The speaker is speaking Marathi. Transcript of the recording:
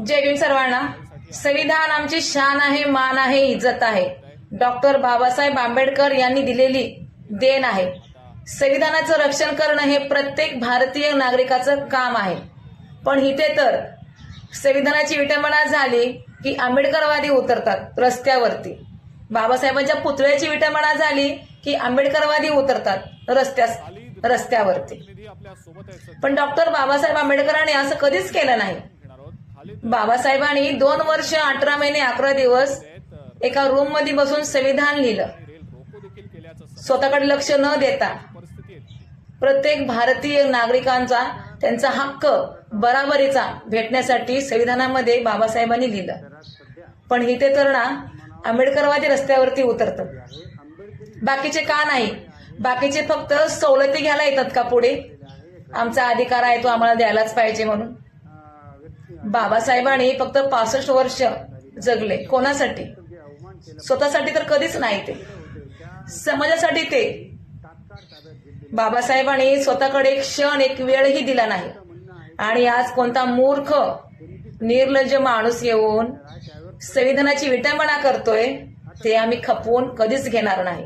जय भीम सर्वांना। संविधान आमची शान आहे, मान आहे, इज्जत आहे। डॉक्टर बाबासाहेब आंबेडकर यांनी दिलेली देण आहे। संविधानाचं रक्षण करणं हे प्रत्येक भारतीय नागरिकाचं काम आहे। पण इथे तर संविधानाची विटंबना झाली की आंबेडकरवादी उतरतात रस्त्यावरती। बाबासाहेबांच्या पुतळ्याची विटंबना झाली की आंबेडकरवादी उतरतात रस्त्यावरती। पण डॉक्टर बाबासाहेब आंबेडकरांनी असं कधीच केलं नाही। बाबासाहेबांनी 2 वर्ष 18 महिने 11 दिवस एका रूम मध्ये बसून संविधान लिहिलं, स्वतःकडे लक्ष न देता। प्रत्येक भारतीय नागरिकांचा त्यांचा हक्क बराबरीचा भेटण्यासाठी संविधानामध्ये बाबासाहेबांनी लिहिलं। पण इथे तर ना आंबेडकरवादी रस्त्यावरती उतरतात। बाकीचे का नाही? बाकीचे फक्त सवलती घ्यायला येतात का पुढे? आमचा अधिकार आहे तो आम्हाला द्यायलाच पाहिजे म्हणून। बाबासाहेबांनी फक्त 65 वर्ष जगले, कोणासाठी? स्वतःसाठी तर कधीच नाही, ते समाजासाठी। ते बाबासाहेबांनी स्वतःकडे एक क्षण एक वेळही दिला नाही। आणि आज कोणता मूर्ख निर्लज्ज माणूस येऊन संविधानाची विटंबना करतोय ते आम्ही खपवून कधीच घेणार नाही।